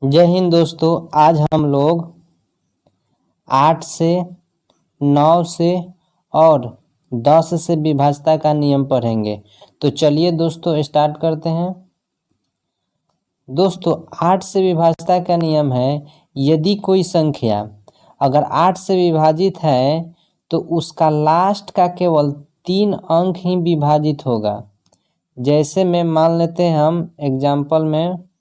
जय हिंद दोस्तों। आज हम लोग 8 से 9 से और 10 से विभाज्यता का नियम पढ़ेंगे। तो चलिए दोस्तों स्टार्ट करते हैं। दोस्तों 8 से विभाज्यता का नियम है, यदि कोई संख्या अगर 8 से विभाजित है तो उसका लास्ट का केवल 3 अंक ही विभाजित होगा। जैसे में मान लेते हैं हम एग्जाम्पल में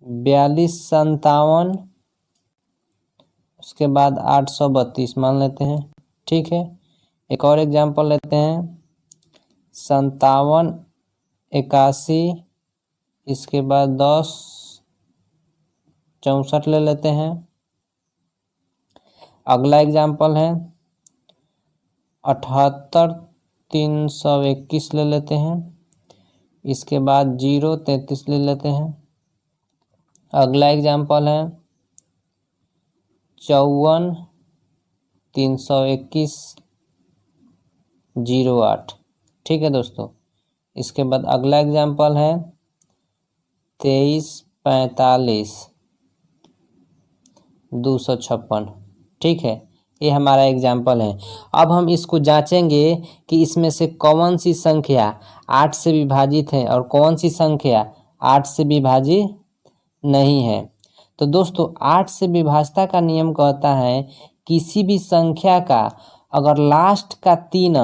4257, उसके बाद 832 मान लेते हैं। ठीक है, एक और एग्जाम्पल लेते हैं 5781, इसके बाद 1064 ले लेते हैं। अगला एग्जाम्पल है 78321 ले लेते हैं, इसके बाद 033 ले लेते हैं। अगला एग्जाम्पल है 54321 08। ठीक है दोस्तों, इसके बाद अगला एग्जाम्पल है 2345 256। ठीक है, ये हमारा एग्जाम्पल है। अब हम इसको जांचेंगे कि इसमें से कौन सी संख्या 8 से विभाजित है और कौन सी संख्या 8 से विभाजित नहीं है। तो दोस्तों 8 से विभाज्यता का नियम कहता है किसी भी संख्या का अगर लास्ट का 3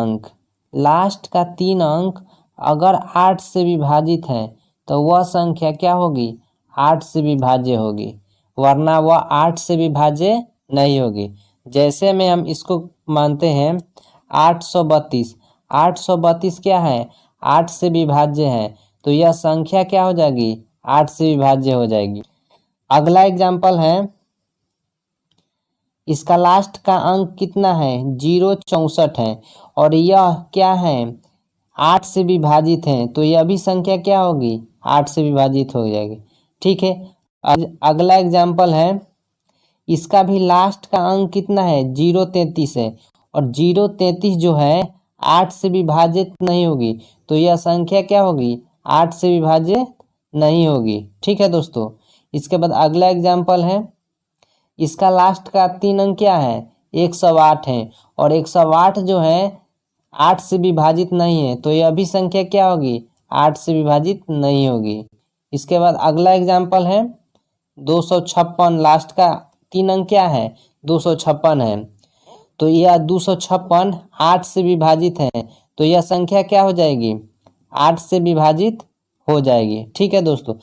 अंक अगर 8 से विभाजित है तो वह संख्या क्या होगी, 8 से विभाज्य होगी, वरना वह 8 से विभाज्य नहीं होगी। जैसे में हम इसको मानते हैं 832, 832 क्या है, 8 से विभाज्य है, तो यह संख्या क्या हो जाएगी, 8 से विभाज्य हो जाएगी। अगला एग्जाम्पल है, इसका लास्ट का अंक कितना है, 064 है और यह क्या है, 8 से विभाजित है, तो यह भी संख्या क्या होगी, 8 से विभाजित हो जाएगी। ठीक है, अगला एग्जाम्पल है, इसका भी लास्ट का अंक कितना है, 033 है और 033 जो है 8 से विभाजित नहीं होगी, तो यह संख्या क्या होगी, 8 से विभाजित नहीं होगी। ठीक है दोस्तों, इसके बाद अगला एग्जाम्पल है, इसका लास्ट का 3 अंक क्या है, 108 है और 108 जो है 8 से विभाजित नहीं है, तो यह भी संख्या क्या होगी, 8 से विभाजित नहीं होगी। इसके बाद अगला एग्जाम्पल है 256, लास्ट का 3 अंक क्या है, 256 है, तो यह 256 8 से विभाजित है, तो यह संख्या क्या हो जाएगी, 8 से विभाजित हो जाएगी। ठीक है दोस्तों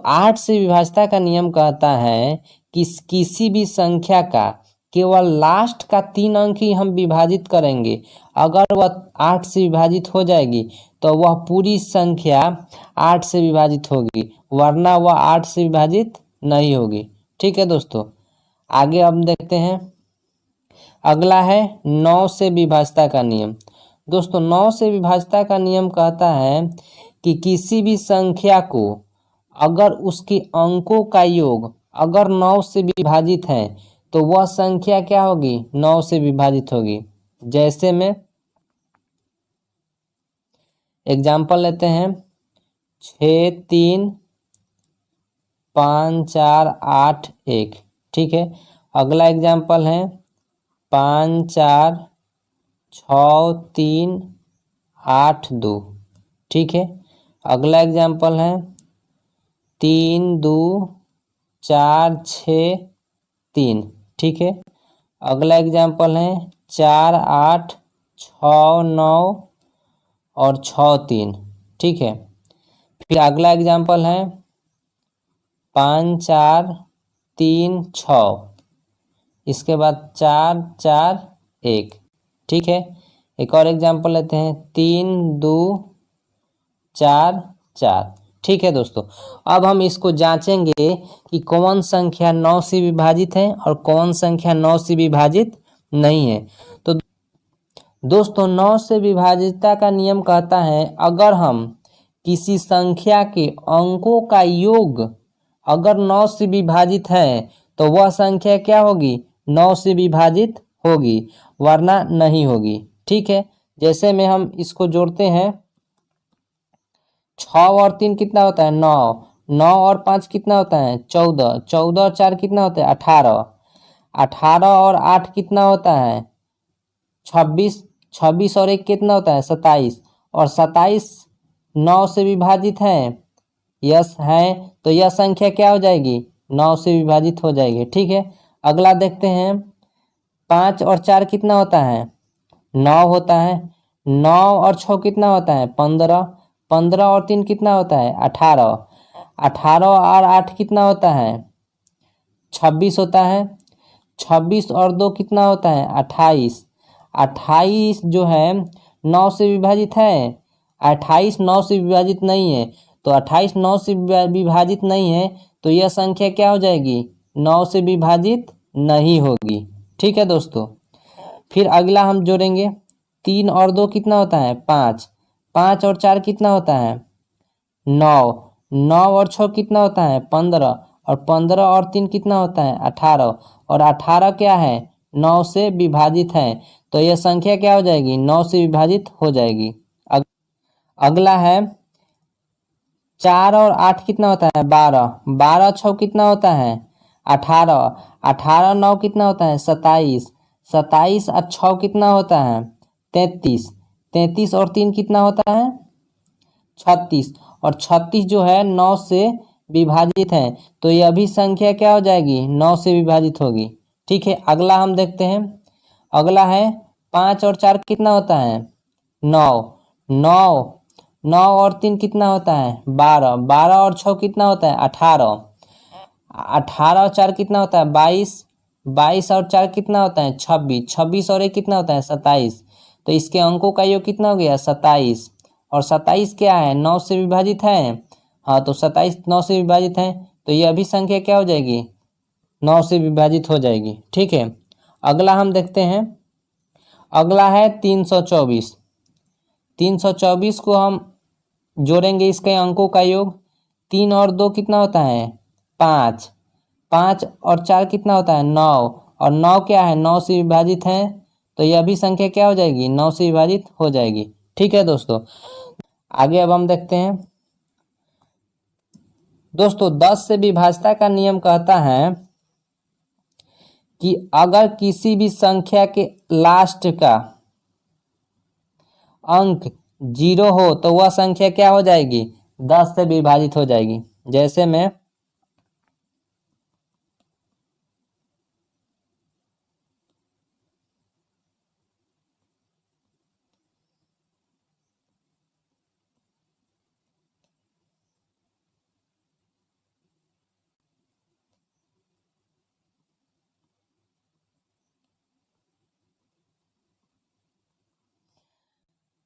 8 से विभाज्यता का नियम कहता है कि किसी भी संख्या का केवल लास्ट का 3 अंक ही हम विभाजित करेंगे, अगर वह 8 से विभाजित हो जाएगी तो वह पूरी संख्या 8 से विभाजित होगी, वरना वह 8 से विभाजित नहीं होगी। ठीक है दोस्तों, आगे हम देखते हैं। अगला है 9 से विभाज्यता का नियम। दोस्तों 9 से विभाज्यता का नियम कहता है कि किसी भी संख्या को अगर उसके अंकों का योग अगर 9 से विभाजित है तो वह संख्या क्या होगी, 9 से विभाजित होगी। जैसे में एग्जाम्पल लेते हैं 6 3 5 4 8 1। ठीक है, अगला एग्जाम्पल है 5 4 6 3 8 2। ठीक है, अगला एग्जाम्पल है 3 2 4 6 3। ठीक है, अगला एग्जाम्पल है 4 8 6 9 और 6 3। ठीक है, फिर अगला एग्जाम्पल है 5 4 3 6, इसके बाद 4 4 1। ठीक है, एक और एग्जाम्पल लेते हैं 3 2 4 4। ठीक है दोस्तों, अब हम इसको जांचेंगे कि कौन संख्या 9 से विभाजित है और कौन संख्या 9 से विभाजित नहीं है। तो दोस्तों 9 से विभाज्यता का नियम कहता है अगर हम किसी संख्या के अंकों का योग अगर 9 से विभाजित है तो वह संख्या क्या होगी, 9 से विभाजित होगी, वरना नहीं होगी। ठीक है, जैसे में हम इसको जोड़ते हैं 6 और 3 कितना होता है 9, 9 और 5 कितना होता है 14, 14 और 4 कितना होता है 18, 18 और 8 कितना होता है 26, 26 और 1 कितना होता है 27, और 27 9 से विभाजित है, यस है, तो यह संख्या क्या हो जाएगी 9 से विभाजित हो जाएगी। ठीक है, अगला देखते हैं। 5 और 4 कितना होता है 9 होता है, 9 और 6 कितना होता है 15, 15 और 3 कितना होता है 18, 18 और 8 कितना होता है 26 होता है, 26 और 2 कितना होता है 28, 28 जो है 9 से विभाजित है, 28 9 से विभाजित नहीं है, तो 28 9 से विभाजित नहीं है, तो यह संख्या क्या हो जाएगी 9 से विभाजित नहीं होगी। ठीक है दोस्तों, फिर अगला हम जोड़ेंगे। 3 और 2 कितना होता है 5, 5 और 4 कितना होता है 9, 9 और 6 कितना होता है 15, और 15 और 3 कितना होता है 18, और 18 क्या है 9 से विभाजित है, तो यह संख्या क्या हो जाएगी 9 से विभाजित हो जाएगी। अगला है 4 और 8 कितना होता है 12, 12 6 कितना होता है 18, 18 9 कितना होता है 27, 27 और 6 कितना होता है 33, 33 और 3 कितना होता है 36, और 36 जो है 9 से विभाजित है, तो यह भी संख्या क्या हो जाएगी 9 से विभाजित होगी। ठीक है, अगला हम देखते हैं। अगला है 5 और 4 कितना होता है 9, 9, 9 और 3 कितना होता है 12, 12 और 6 कितना होता है 18, 18 और 4 कितना होता है 22, 22 और 4 कितना होता है 26, 26 और 1 कितना होता है 27, तो इसके अंकों का योग कितना हो गया 27, और 27 क्या है 9 से विभाजित है, हाँ तो 27 9 से विभाजित है, तो यह भी संख्या क्या हो जाएगी 9 से विभाजित हो जाएगी। ठीक है, अगला हम देखते हैं। अगला है 324, 324 को हम जोड़ेंगे इसके अंकों का योग। 3 और 2 कितना होता है 5, 5 और 4 कितना होता है 9, और 9 क्या है 9 से विभाजित है, तो यह भी संख्या क्या हो जाएगी 9 से विभाजित हो जाएगी। ठीक है दोस्तों, आगे अब हम देखते हैं। दोस्तों 10 से विभाज्यता का नियम कहता है कि अगर किसी भी संख्या के लास्ट का अंक 0 हो तो वह संख्या क्या हो जाएगी 10 से विभाजित हो जाएगी। जैसे मैं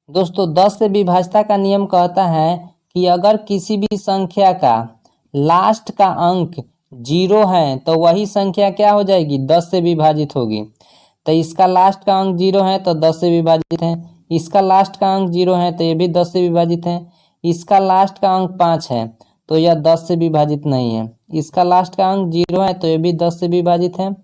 दोस्तों 10 से विभाज्यता का नियम कहता है कि अगर किसी भी संख्या का लास्ट का अंक 0 है तो वही संख्या क्या हो जाएगी 10 से विभाजित होगी। तो इसका लास्ट का अंक 0 है तो 10 से विभाजित है, इसका लास्ट का अंक 0 है तो ये भी 10 से विभाजित है, इसका लास्ट का अंक 5 है तो यह 10 से विभाजित नहीं है, इसका लास्ट का अंक 0 है तो ये भी 10 से विभाजित है,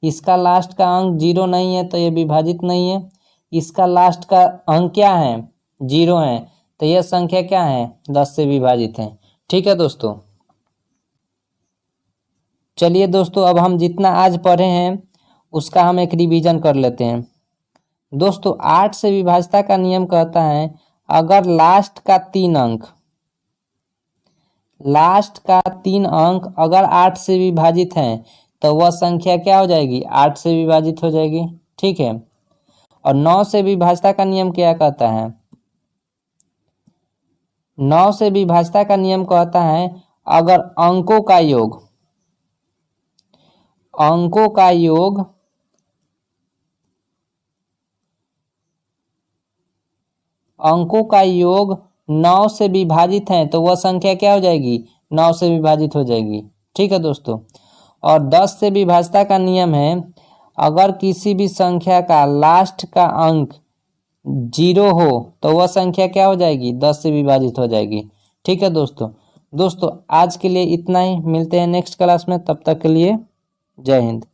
इसका लास्ट का अंक 0 नहीं है तो ये विभाजित नहीं है, इसका लास्ट का अंक क्या है 0 है, तो यह संख्या क्या है 10 से विभाजित है। ठीक है दोस्तों, चलिए दोस्तों अब हम जितना आज पढ़े हैं उसका हम एक रिवीजन कर लेते हैं। दोस्तों 8 से विभाज्यता का नियम कहता है अगर लास्ट का 3 अंक अगर 8 से विभाजित है तो वह संख्या क्या हो जाएगी 8 से विभाजित हो जाएगी। ठीक है, और 9 से विभाज्यता का नियम क्या कहता है 9 से विभाज्यता का नियम कहता है अगर अंकों का योग 9 से विभाजित है तो वह संख्या क्या हो जाएगी 9 से विभाजित हो जाएगी। ठीक है दोस्तों, और 10 से विभाज्यता का नियम है अगर किसी भी संख्या का लास्ट का अंक 0 हो तो वह संख्या क्या हो जाएगी 10 से विभाजित हो जाएगी। ठीक है दोस्तों आज के लिए इतना ही, मिलते हैं नेक्स्ट क्लास में, तब तक के लिए जय हिंद।